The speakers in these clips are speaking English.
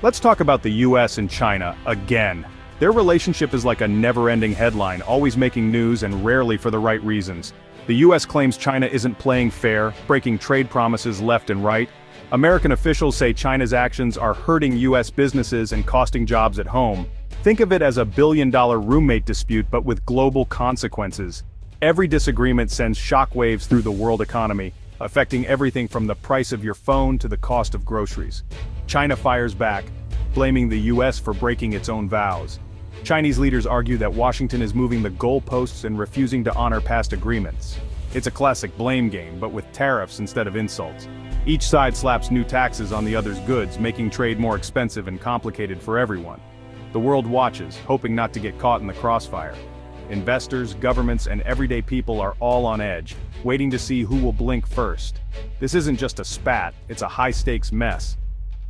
Let's talk about the US and China again. Their relationship is like a never-ending headline, always making news and rarely for the right reasons. The US claims China isn't playing fair, breaking trade promises left and right. American officials say China's actions are hurting US businesses and costing jobs at home. Think of it as a billion-dollar roommate dispute but with global consequences. Every disagreement sends shockwaves through the world economy, affecting everything from the price of your phone to the cost of groceries. China fires back, blaming the US for breaking its own vows. Chinese leaders argue that Washington is moving the goalposts and refusing to honor past agreements. It's a classic blame game, but with tariffs instead of insults. Each side slaps new taxes on the other's goods, making trade more expensive and complicated for everyone. The world watches, hoping not to get caught in the crossfire. Investors, governments, and everyday people are all on edge, waiting to see who will blink first. This isn't just a spat, it's a high-stakes mess.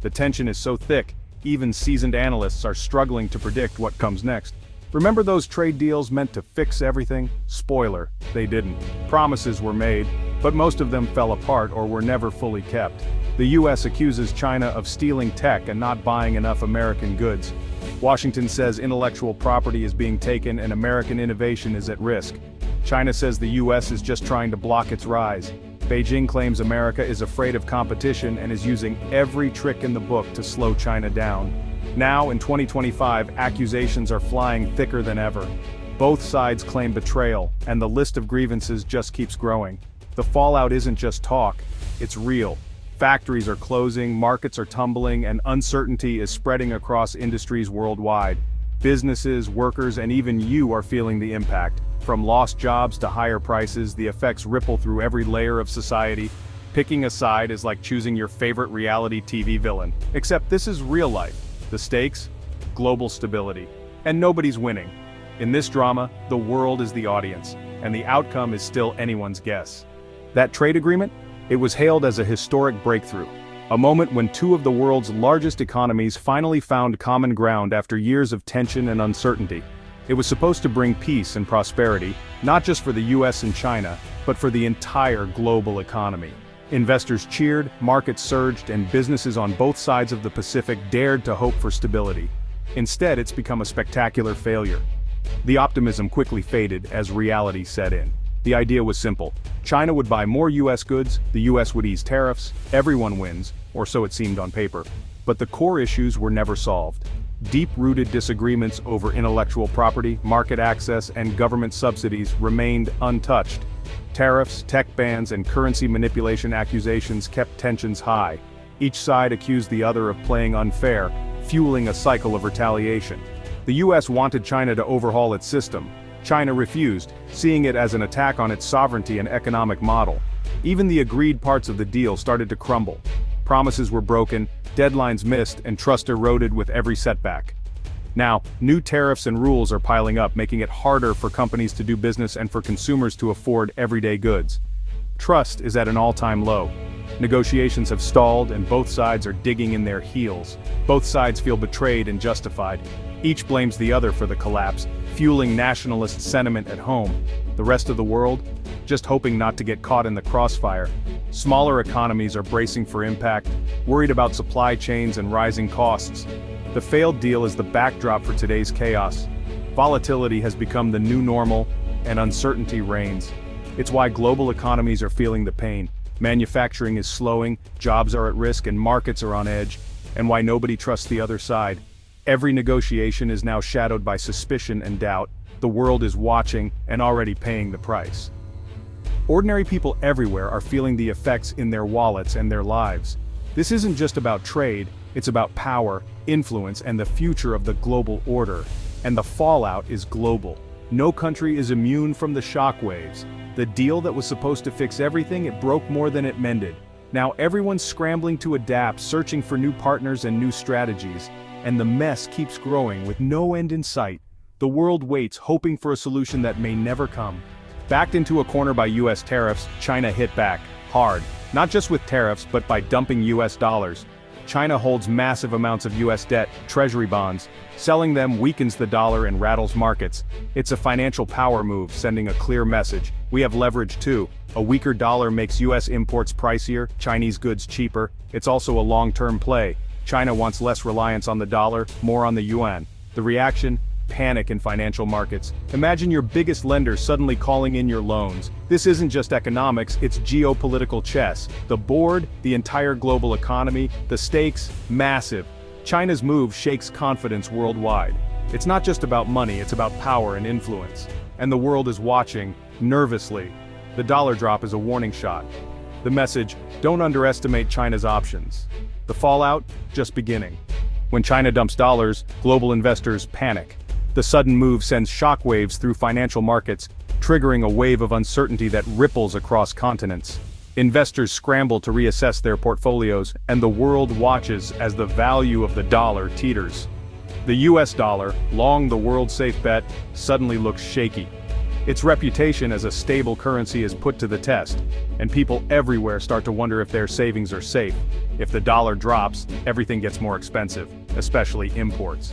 The tension is so thick, even seasoned analysts are struggling to predict what comes next. Remember those trade deals meant to fix everything? Spoiler, they didn't. Promises were made, but most of them fell apart or were never fully kept. The US accuses China of stealing tech and not buying enough American goods. Washington says intellectual property is being taken and American innovation is at risk. China says the US is just trying to block its rise. Beijing claims America is afraid of competition and is using every trick in the book to slow China down. Now, in 2025, accusations are flying thicker than ever. Both sides claim betrayal, and the list of grievances just keeps growing. The fallout isn't just talk, it's real. Factories are closing, markets are tumbling, and uncertainty is spreading across industries worldwide. Businesses, workers, and even you are feeling the impact. From lost jobs to higher prices, the effects ripple through every layer of society. Picking a side is like choosing your favorite reality TV villain. Except this is real life. The stakes? Global stability. And nobody's winning. In this drama, the world is the audience, and the outcome is still anyone's guess. That trade agreement? It was hailed as a historic breakthrough. A moment when two of the world's largest economies finally found common ground after years of tension and uncertainty. It was supposed to bring peace and prosperity, not just for the US and China, but for the entire global economy. Investors cheered, markets surged, and businesses on both sides of the Pacific dared to hope for stability. Instead, it's become a spectacular failure. The optimism quickly faded as reality set in. The idea was simple. China would buy more US goods, the US would ease tariffs, everyone wins, or so it seemed on paper. But the core issues were never solved. Deep-rooted disagreements over intellectual property, market access, and government subsidies remained untouched. Tariffs, tech bans, and currency manipulation accusations kept tensions high. Each side accused the other of playing unfair, fueling a cycle of retaliation. The US wanted China to overhaul its system. China refused, seeing it as an attack on its sovereignty and economic model. Even the agreed parts of the deal started to crumble. Promises were broken, deadlines missed, and trust eroded with every setback. Now, new tariffs and rules are piling up, making it harder for companies to do business and for consumers to afford everyday goods. Trust is at an all-time low. Negotiations have stalled and both sides are digging in their heels. Both sides feel betrayed and justified. Each blames the other for the collapse, fueling nationalist sentiment at home. The rest of the world? Just hoping not to get caught in the crossfire. Smaller economies are bracing for impact, worried about supply chains and rising costs. The failed deal is the backdrop for today's chaos. Volatility has become the new normal, and uncertainty reigns. It's why global economies are feeling the pain. Manufacturing is slowing, jobs are at risk, and markets are on edge, and why nobody trusts the other side. Every negotiation is now shadowed by suspicion and doubt. The world is watching and already paying the price. Ordinary people everywhere are feeling the effects in their wallets and their lives. This isn't just about trade, it's about power, influence, and the future of the global order. And the fallout is global. No country is immune from the shockwaves. The deal that was supposed to fix everything, it broke more than it mended. Now everyone's scrambling to adapt, searching for new partners and new strategies. And the mess keeps growing with no end in sight. The world waits, hoping for a solution that may never come. Backed into a corner by US tariffs, China hit back, hard. Not just with tariffs, but by dumping US dollars. China holds massive amounts of US debt, treasury bonds. Selling them weakens the dollar and rattles markets. It's a financial power move, sending a clear message. We have leverage too. A weaker dollar makes US imports pricier, Chinese goods cheaper. It's also a long-term play. China wants less reliance on the dollar, more on the yuan. The reaction? Panic in financial markets. Imagine your biggest lender suddenly calling in your loans. This isn't just economics, it's geopolitical chess. The board, the entire global economy, the stakes, massive. China's move shakes confidence worldwide. It's not just about money, it's about power and influence. And the world is watching, nervously. The dollar drop is a warning shot. The message, don't underestimate China's options. The fallout, just beginning. When China dumps dollars, global investors panic. The sudden move sends shockwaves through financial markets, triggering a wave of uncertainty that ripples across continents. Investors scramble to reassess their portfolios, and the world watches as the value of the dollar teeters. The US dollar, long the world's safe bet, suddenly looks shaky. Its reputation as a stable currency is put to the test, and people everywhere start to wonder if their savings are safe. If the dollar drops, everything gets more expensive, especially imports.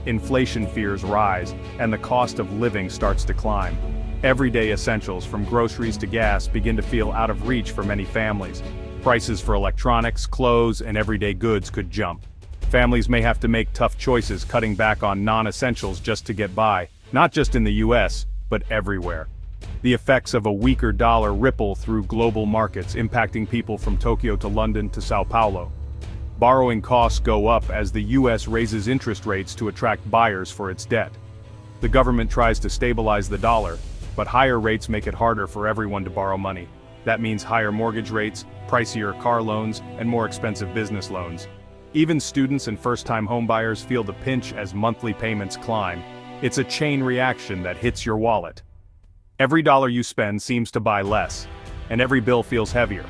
Inflation fears rise, and the cost of living starts to climb. Everyday essentials from groceries to gas begin to feel out of reach for many families. Prices for electronics, clothes, and everyday goods could jump. Families may have to make tough choices, cutting back on non-essentials just to get by, not just in the US, but everywhere. The effects of a weaker dollar ripple through global markets, impacting people from Tokyo to London to Sao Paulo. Borrowing costs go up as the US raises interest rates to attract buyers for its debt. The government tries to stabilize the dollar, but higher rates make it harder for everyone to borrow money. That means higher mortgage rates, pricier car loans, and more expensive business loans. Even students and first-time homebuyers feel the pinch as monthly payments climb. It's a chain reaction that hits your wallet. Every dollar you spend seems to buy less, and every bill feels heavier.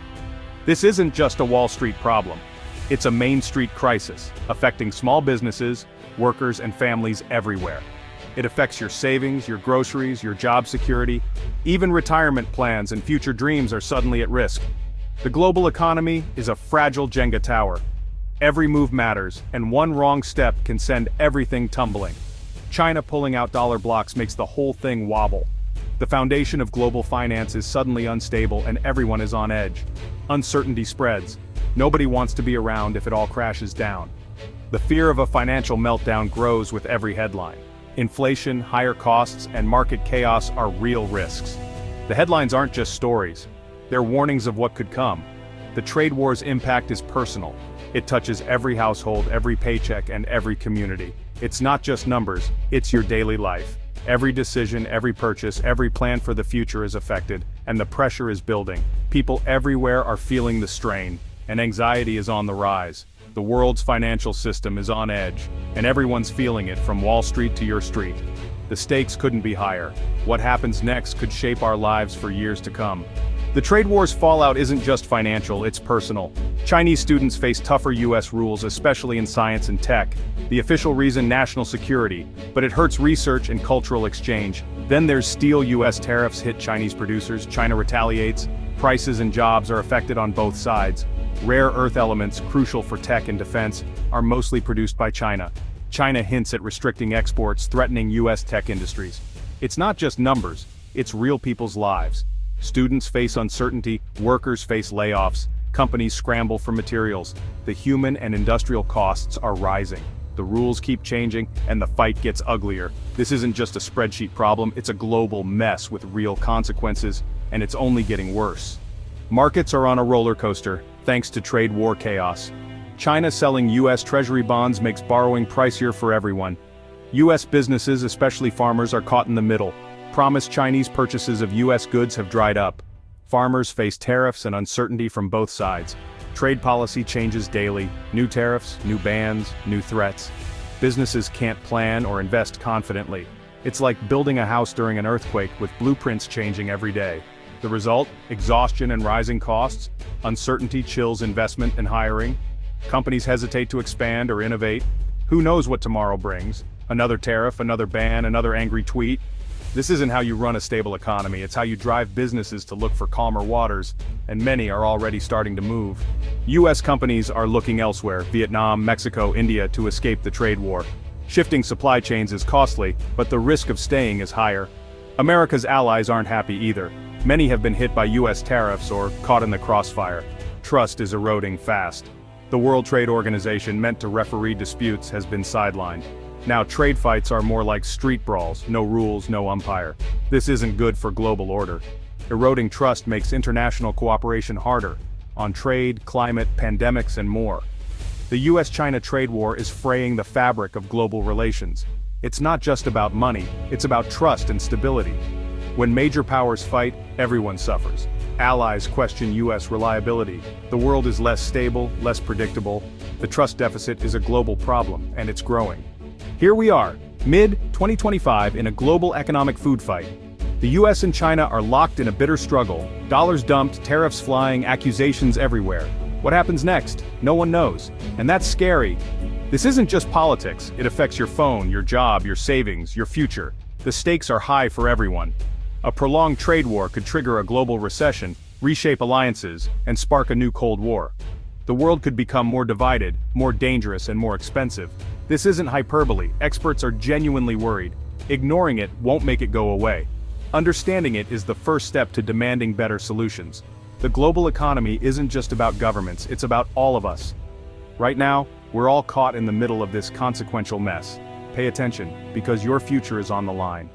This isn't just a Wall Street problem. It's a Main Street crisis, affecting small businesses, workers, and families everywhere. It affects your savings, your groceries, your job security. Even retirement plans and future dreams are suddenly at risk. The global economy is a fragile Jenga tower. Every move matters, and one wrong step can send everything tumbling. China pulling out dollar blocks makes the whole thing wobble. The foundation of global finance is suddenly unstable and everyone is on edge. Uncertainty spreads. Nobody wants to be around if it all crashes down. The fear of a financial meltdown grows with every headline. Inflation, higher costs, and market chaos are real risks. The headlines aren't just stories. They're warnings of what could come. The trade war's impact is personal. It touches every household, every paycheck, and every community. It's not just numbers, it's your daily life. Every decision, every purchase, every plan for the future is affected, and the pressure is building. People everywhere are feeling the strain, and anxiety is on the rise. The world's financial system is on edge, and everyone's feeling it from Wall Street to your street. The stakes couldn't be higher. What happens next could shape our lives for years to come. The trade war's fallout isn't just financial, it's personal. Chinese students face tougher US rules, especially in science and tech. The official reason, national security, but it hurts research and cultural exchange. Then there's steel. US tariffs hit Chinese producers, China retaliates, prices and jobs are affected on both sides. Rare earth elements, crucial for tech and defense, are mostly produced by China. China hints at restricting exports, threatening US tech industries. It's not just numbers, it's real people's lives. Students face uncertainty, workers face layoffs, companies scramble for materials. The human and industrial costs are rising. The rules keep changing, and the fight gets uglier. This isn't just a spreadsheet problem, it's a global mess with real consequences, and it's only getting worse. Markets are on a roller coaster, thanks to trade war chaos. China selling US Treasury bonds makes borrowing pricier for everyone. US businesses, especially farmers, are caught in the middle. Promised Chinese purchases of US goods have dried up. Farmers face tariffs and uncertainty from both sides. Trade policy changes daily, new tariffs, new bans, new threats. Businesses can't plan or invest confidently. It's like building a house during an earthquake with blueprints changing every day. The result? Exhaustion and rising costs. Uncertainty chills investment and hiring. Companies hesitate to expand or innovate. Who knows what tomorrow brings? Another tariff, another ban, another angry tweet. This isn't how you run a stable economy, it's how you drive businesses to look for calmer waters, and many are already starting to move. US companies are looking elsewhere, Vietnam, Mexico, India, to escape the trade war. Shifting supply chains is costly, but the risk of staying is higher. America's allies aren't happy either. Many have been hit by US tariffs or caught in the crossfire. Trust is eroding fast. The World Trade Organization, meant to referee disputes, has been sidelined. Now trade fights are more like street brawls, no rules, no umpire. This isn't good for global order. Eroding trust makes international cooperation harder, on trade, climate, pandemics, and more. The US-China trade war is fraying the fabric of global relations. It's not just about money, it's about trust and stability. When major powers fight, everyone suffers. Allies question US reliability. The world is less stable, less predictable. The trust deficit is a global problem, and it's growing. Here we are, mid-2025, in a global economic food fight. The US and China are locked in a bitter struggle, dollars dumped, tariffs flying, accusations everywhere. What happens next? No one knows. And that's scary. This isn't just politics, it affects your phone, your job, your savings, your future. The stakes are high for everyone. A prolonged trade war could trigger a global recession, reshape alliances, and spark a new Cold War. The world could become more divided, more dangerous, and more expensive. This isn't hyperbole, experts are genuinely worried. Ignoring it won't make it go away. Understanding it is the first step to demanding better solutions. The global economy isn't just about governments, it's about all of us. Right now, we're all caught in the middle of this consequential mess. Pay attention, because your future is on the line.